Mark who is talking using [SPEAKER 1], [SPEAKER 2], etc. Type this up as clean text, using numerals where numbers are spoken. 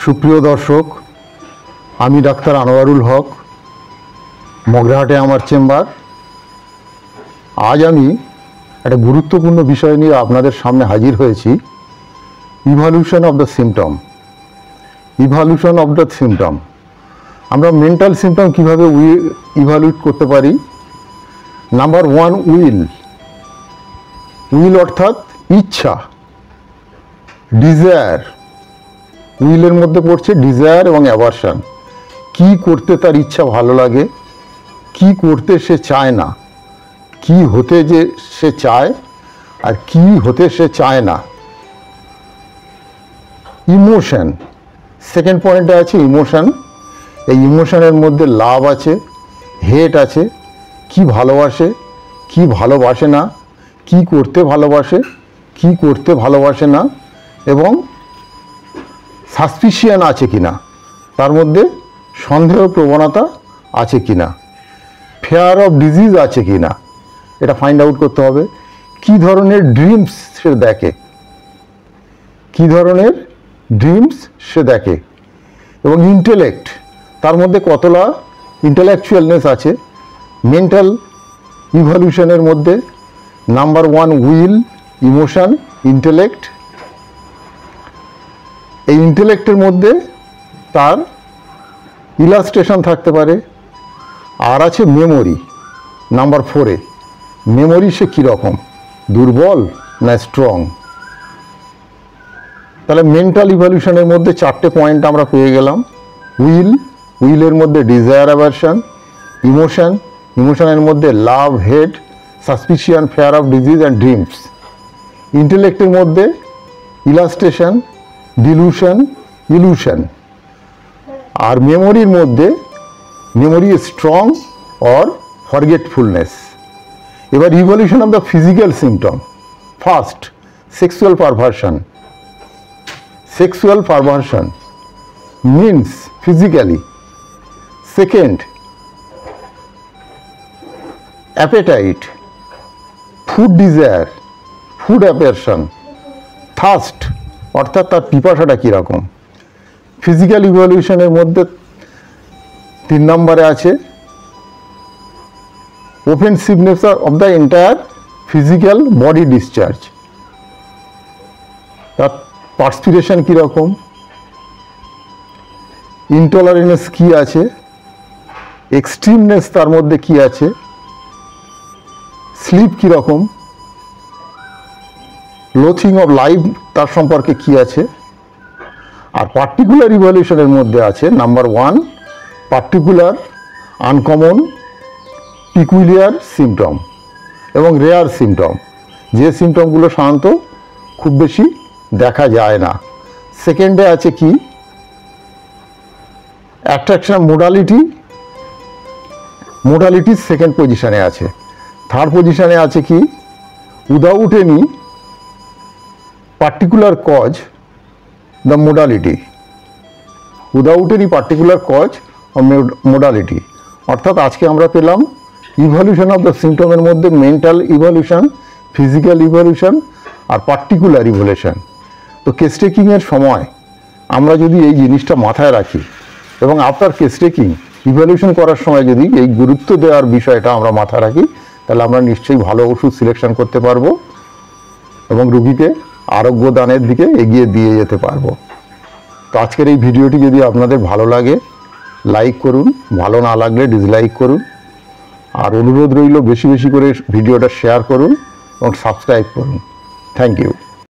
[SPEAKER 1] সুপ্রিয় দর্শক, আমি ডাক্তার আনোয়ারুল হক, মগরাহাটে আমার চেম্বার। আজ আমি একটা গুরুত্বপূর্ণ বিষয় নিয়ে আপনাদের সামনে হাজির হয়েছি। Evolution of the symptom. Evolution of the symptom, আমরা মেন্টাল সিমটম কীভাবে ইভ্যালুয়েট করতে পারি। Number one, will. উইল অর্থাৎ ইচ্ছা, ডিজায়ার। উইলের মধ্যে পড়ছে ডিজায়ার এবং অ্যাভারশন। কি করতে তার ইচ্ছা ভালো লাগে, কি করতে সে চায় না, কি হতে যে সে চায় আর কি হতে সে চায় না। ইমোশন, সেকেন্ড পয়েন্টে আছে ইমোশন। এই ইমোশনের মধ্যে লাভ আছে, হেট আছে, কি ভালোবাসে, কি ভালোবাসে না, কি করতে ভালোবাসে, কি করতে ভালোবাসে না, এবং সাসপিশিয়ান আছে কিনা, তার মধ্যে সন্দেহ প্রবণতা আছে কিনা, ফেয়ার অফ ডিজিজ আছে কিনা, এটা ফাইন্ড আউট করতে হবে। কি ধরনের ড্রিমস সে দেখে, কি ধরনের ড্রিমস সে দেখে, এবং ইন্টেলেক্ট, তার মধ্যে কতটা ইন্টেলেকচুয়ালনেস আছে। মেন্টাল ইভলিউশনের মধ্যে number one will, emotion, intellect. এই ইন্টেলেক্টের মধ্যে তার ইলাস্ট্রেশন থাকতে পারে। আর আছে মেমোরি, নাম্বার ফোরে। মেমোরি সে কীরকম, দুর্বল না স্ট্রং। তাহলে মেন্টাল ইভলিউশনের মধ্যে চারটে পয়েন্ট আমরা পেয়ে গেলাম। উইল, উইলের মধ্যে ডিজায়ার, অ্যাভারশন। ইমোশন, ইমোশনের মধ্যে love, hate, suspicion, fear of disease and dreams. ইন্টেলেক্টের মধ্যে ইলাস্ট্রেশন, ডিলুশন, ইলুশন। আর মেমোরির মধ্যে মেমোরি স্ট্রং অর ফরগেটফুলনেস। এবার evolution of the physical symptom. First, sexual perversion. Sexual perversion means physically. Second, appetite, food desire, food aversion. Thirst, অর্থাৎ তার পিপাসাটা কীরকম। Physical ইভলিউশনের মধ্যে 3 নম্বরে আছে offensiveness of the entire physical body discharge. তার perspiration কীরকম, intolerance কী আছে, এক্সট্রিমনেস তার মধ্যে কী আছে, স্লিপ কীরকম, লোথিং অফ লাইফ তার সম্পর্কে কী আছে। আর পার্টিকুলার ইভলিউশনের মধ্যে আছে number one, particular, uncommon, peculiar symptom এবং রেয়ার সিমটম, যে সিমটমগুলো সাধারণত খুব বেশি দেখা যায় না। সেকেন্ডে আছে কি, অ্যাট্রাকশন মোডালিটি। মোডালিটি সেকেন্ড পজিশনে আছে। থার্ড পজিশনে আছে কি, without any particular cause the modality. Without any particular cause of modality. অর্থাৎ আজকে আমরা পেলাম ইভলিউশন অফ দ্য সিমটমের মধ্যে মেন্টাল ইভলিউশন, ফিজিক্যাল ইভলিউশন আর পার্টিকুলার ইভলিউশন। তো কেস টেকিংয়ের সময় আমরা যদি এই জিনিসটা মাথায় রাখি এবং আফটার কেস টেকিং ইভ্যালুয়েশন করার সময় যদি এই গুরুত্ব দেওয়ার বিষয়টা আমরা মাথায় রাখি, তাহলে আমরা নিশ্চয়ই ভালো ওষুধ সিলেকশন করতে পারবো এবং রুগীকে আরোগ্য দানের দিকে এগিয়ে দিয়ে যেতে পারবো। তো আজকের এই ভিডিওটি যদি আপনাদের ভালো লাগে লাইক করুন, ভালো না লাগলে ডিসলাইক করুন। আর অনুরোধ রইল বেশি বেশি করে ভিডিওটা শেয়ার করুন এবং সাবস্ক্রাইব করুন। Thank you.